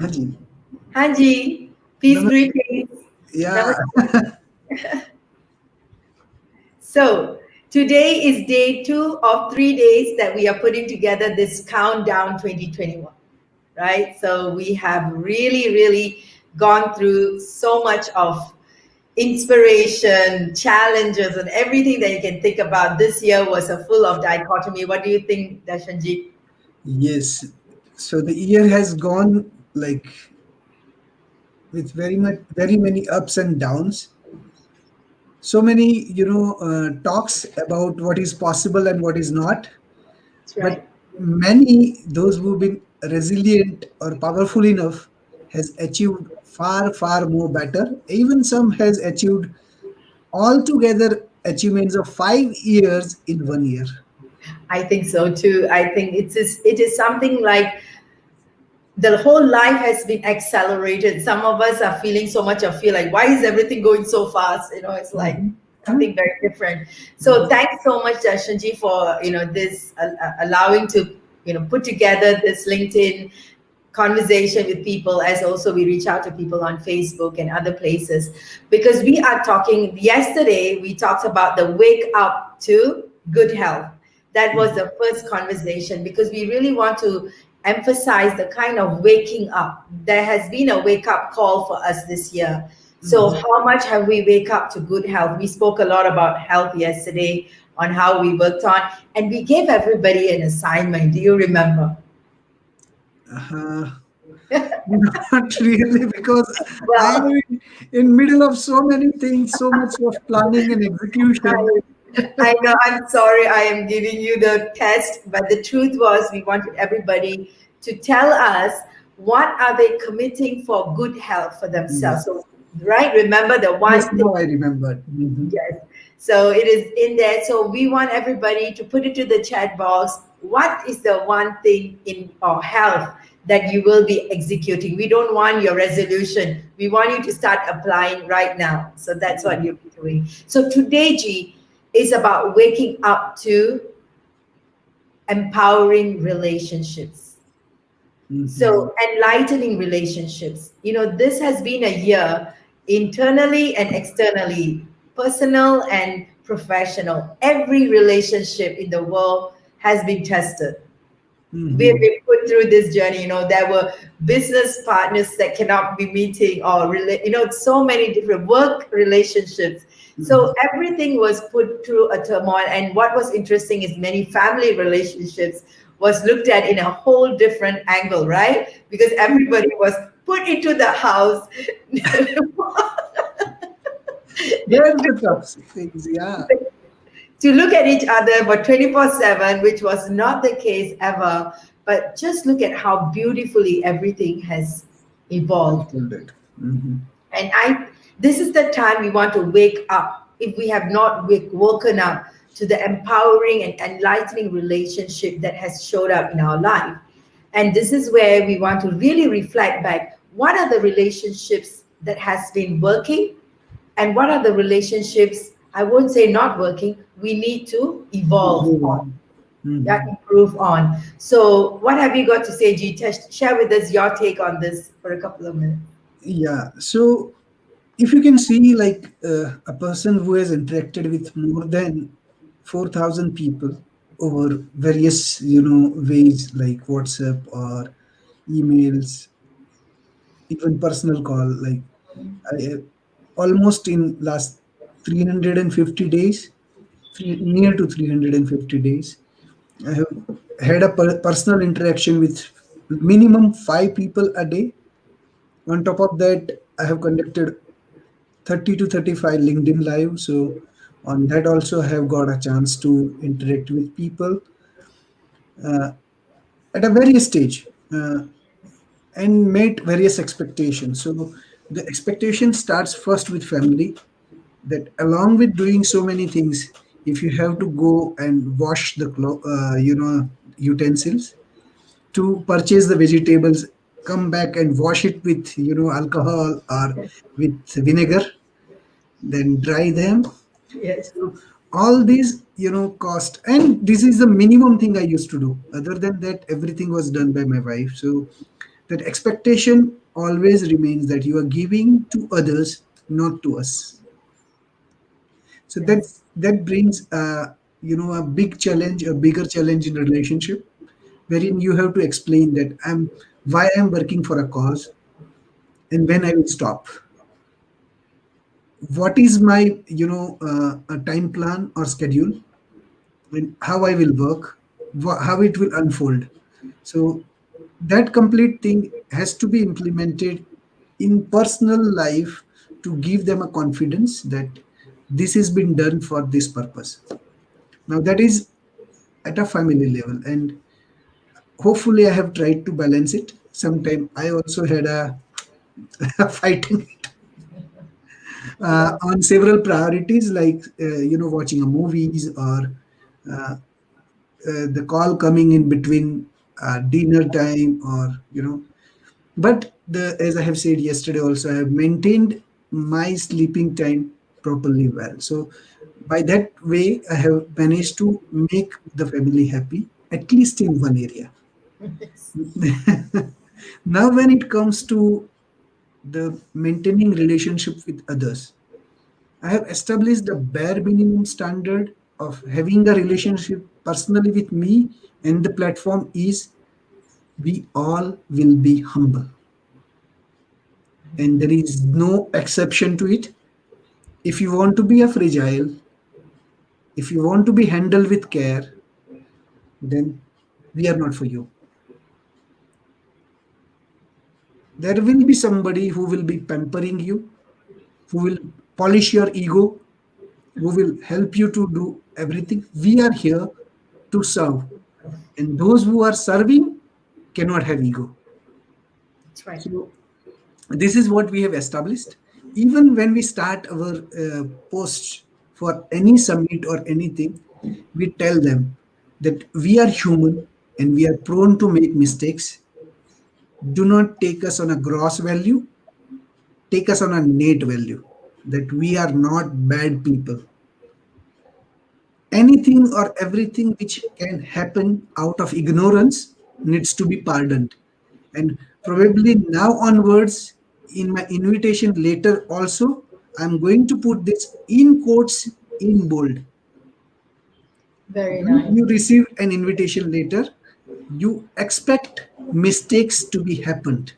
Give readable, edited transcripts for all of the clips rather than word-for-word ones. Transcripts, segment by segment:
Haji. Hanji, peace Namaste. greetings. Yeah. Namaste. So, today is day 2 of 3 days that we are putting together this Countdown 2021, right? So, we have really gone through so much of inspiration, challenges, and everything that you can think about. This year was a full of dichotomy. What do you think, Darshanji? Yes. So the year has gone like with very many ups and downs. So many, talks about what is possible and what is not. That's But right. many, those who've been resilient or powerful enough, has achieved far more better. Even some has achieved altogether achievements of 5 years in 1 year. I think so too. I think it is something like the whole life has been accelerated. Some of us are feeling so much of fear, like why is everything going so fast? It's like Mhm. True. something very different. So Mhm. thanks so much, Darshanji, for this allowing to put together this LinkedIn conversation with people, as also we reach out to people on Facebook and other places, because we are talking. Yesterday we talked about the wake up to good health. That was the first conversation, because we really want to emphasize the kind of waking up. There has been a wake up call for us this year. So Mhm. how much have we wake up to good health? We spoke a lot about health yesterday, on how we worked on, and we gave everybody an assignment. Do you remember? Uh, Not really, because I am Well, in middle of so many things, so much of planning and execution. I know, I'm sorry I am giving you the test, but the truth was we wanted everybody to tell us what are they committing for good health for Yeah. themselves. So, right, remember the Yes, one thing. now I remembered. Mhm. Yes. So it is in there. So we want everybody to put it to the chat box. What is the one thing in our health that you will be executing? We don't want your resolution. We want you to start applying right now. So that's what you'll be doing. So today, G, is about waking up to empowering relationships. Mhm. So, enlightening relationships. This has been a year, internally and externally, personal and professional. Every relationship in the world has been tested. We have Mhm. been put through this journey. There were business partners that cannot be meeting, or so many different work relationships. So Mhm. everything was put through a turmoil. And what was interesting is many family relationships was looked at in a whole different angle, right? Because everybody was put into the house. There's the tough things, yeah. To look at each other for 24/7, which was not the case ever. But just look at how beautifully everything has evolved. Unfolded. Mhm. And this is the time we want to wake up. If we have not woken up to the empowering and enlightening relationship that has showed up in our life. And this is where we want to really reflect back. What are the relationships that has been working, and what are the relationships, I won't say not working, we need to evolve Move on, on. yeah, Mhm. improve on. So what have you got to say, G? Share with us your take on this for a couple of minutes. Yeah. So if you can see, like a person who has interacted with more than 4,000 people over various, ways like WhatsApp or emails, even personal call, like I, almost in last 350 days, near to 350 days, I have had a personal interaction with minimum 5 people a day. On top of that, I have conducted 30 to 35 LinkedIn live. So on that also I have got a chance to interact with people uh, at a various stage, and meet various expectations. So the expectation starts first with family, that along with doing so many things, if you have to go and wash the utensils, to purchase the vegetables, come back and wash it with alcohol or with vinegar, then dry them. Yes. So all these cost, and this is the minimum thing I used to do. Other than that, everything was done by my wife. So That expectation always remains that you are giving to others, not to us. So Yes. that brings a big challenge, a bigger challenge in relationship, wherein you have to explain that I'm working for a cause and when I will stop. What is my a time plan or schedule, and how I will work, how it will unfold. So that complete thing has to be implemented in personal life to give them a confidence that this has been done for this purpose. Now that is at a family level, and hopefully I have tried to balance it. Sometime I also had a, a fighting Yeah. on several priorities, like watching a movies, or the call coming in between dinner time, or but the as I have said yesterday also, I have maintained my sleeping time properly well. So by that way I have managed to make the family happy, at least in one area. Yes. Now when it comes to the maintaining relationship with others, I have established the bare minimum standard of having a relationship personally with me, and the platform is we all will be humble, and there is no exception to it. If you want to be a fragile, if you want to be handled with care, then we are not for you. There will be somebody who will be pampering you, who will polish your ego, who will help you to do everything. We are here to serve, and those who are serving cannot have ego. That's right. So this is what we have established. Even when we start our posts for any summit or anything, we tell them that we are human and we are prone to make mistakes. Do not take us on a gross value, take us on a net value, that we are not bad people. Anything or everything which can happen out of ignorance needs to be pardoned. And probably now onwards, in my invitation later also, I'm going to put this in quotes in bold. Very When nice. you receive an invitation later, you expect mistakes to be happened.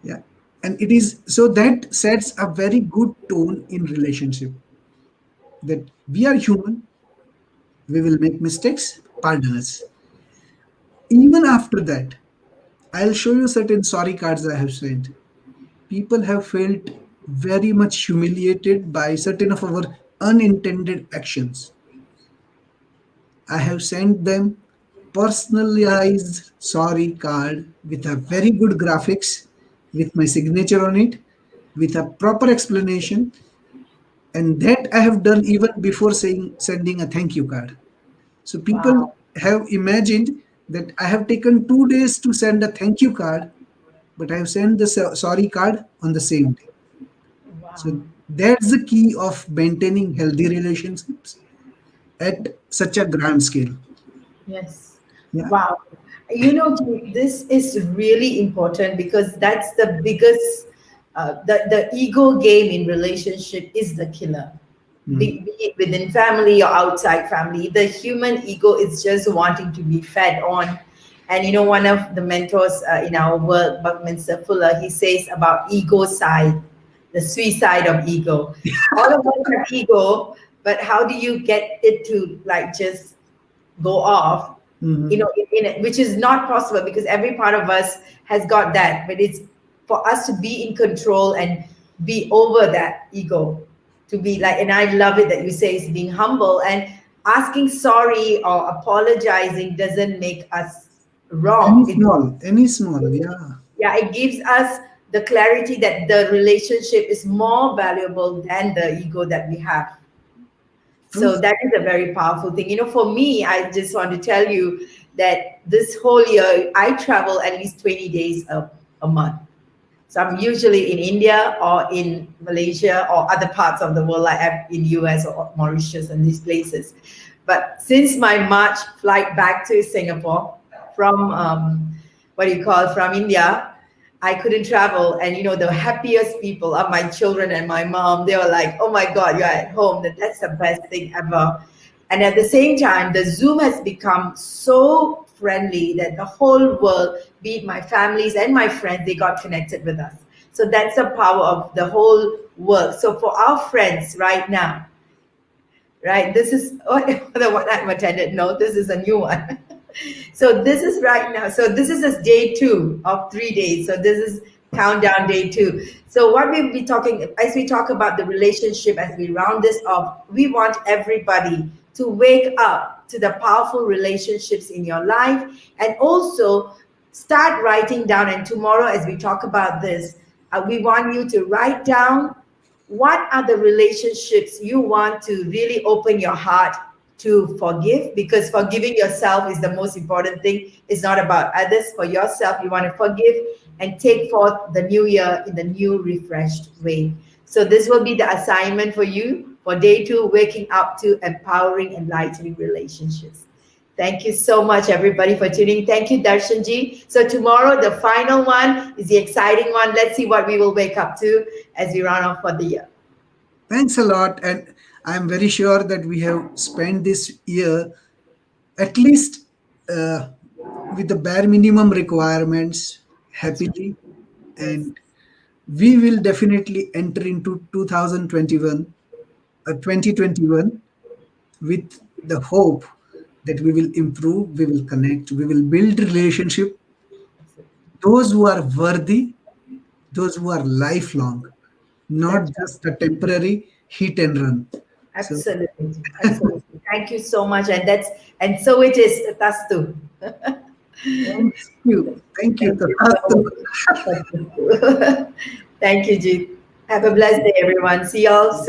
Yeah. And it is so that sets a very good tone in relationship, that we are human, we will make mistakes, pardon us. Even after that, I'll show you certain sorry cards I have sent. People have felt very much humiliated by certain of our unintended actions. I have sent them personalized sorry card with a very good graphics, with my signature on it, with a proper explanation, and that I have done even before saying sending a thank you card. So people Wow. have imagined that I have taken 2 days to send a thank you card, but I have sent the sorry card on the same day. Wow. So that's the key of maintaining healthy relationships at such a grand scale. Yes. Yeah. Wow. This is really important because that's the biggest, the ego game in relationship is the killer. Mm. Be it within family or outside family, the human ego is just wanting to be fed on. And one of the mentors in our work, Buckminster Fuller, he says about ego side, the suicide of ego. All of us have ego, but how do you get it to like just go off, Mhm. which is not possible because every part of us has got that, but it's for us to be in control and be over that ego, to be like, and I love it that you say it's being humble and asking sorry or apologizing doesn't make us wrong. Any small, yeah. Yeah, it gives us the clarity that the relationship is more valuable than the ego that we have. True. So that is a very powerful thing. For me, I just want to tell you that this whole year, I travel at least 20 days a month. So I'm usually in India or in Malaysia or other parts of the world, like in US or Mauritius and these places. But since my March flight back to Singapore from what do you call, from India, I couldn't travel. And the happiest people are my children and my mom. They were like, oh my God, you're at home. That's the best thing ever. And at the same time, the Zoom has become so friendly that the whole world, be it my families and my friends, they got connected with us. So that's the power of the whole work. So for our friends right now, right, this is the one I'm attended. No, this is a new one. So this is right now. So this is just day 2 of 3 days. So this is countdown day 2. So what we'll be talking, as we talk about the relationship, as we round this off, we want everybody to wake up to the powerful relationships in your life, and also start writing down. And tomorrow, as we talk about this, we want you to write down what are the relationships you want to really open your heart to forgive, because forgiving yourself is the most important thing. It's not about others. For yourself, you want to forgive and take forth the new year in the new refreshed way. So this will be the assignment for you for day 2, waking up to empowering, enlightening relationships. Thank you so much, everybody, for tuning. Thank you, Darshanji. So tomorrow, the final one is the exciting one. Let's see what we will wake up to as we run off for the year. Thanks a lot. And I'm very sure that we have spent this year at least uh, with the bare minimum requirements That's right. happily. Yes, And we will definitely enter into 2021, 2021 with the hope that we will improve, we will connect, we will build relationship, those who are worthy, those who are lifelong, not that's right. just a temporary hit and run. So Absolutely, absolutely. Thank you so much, and and so it is. Tastu. thank you. Thank you. Thank you so much. Thank you, Jeet. Have a blessed day, everyone. See y'all soon.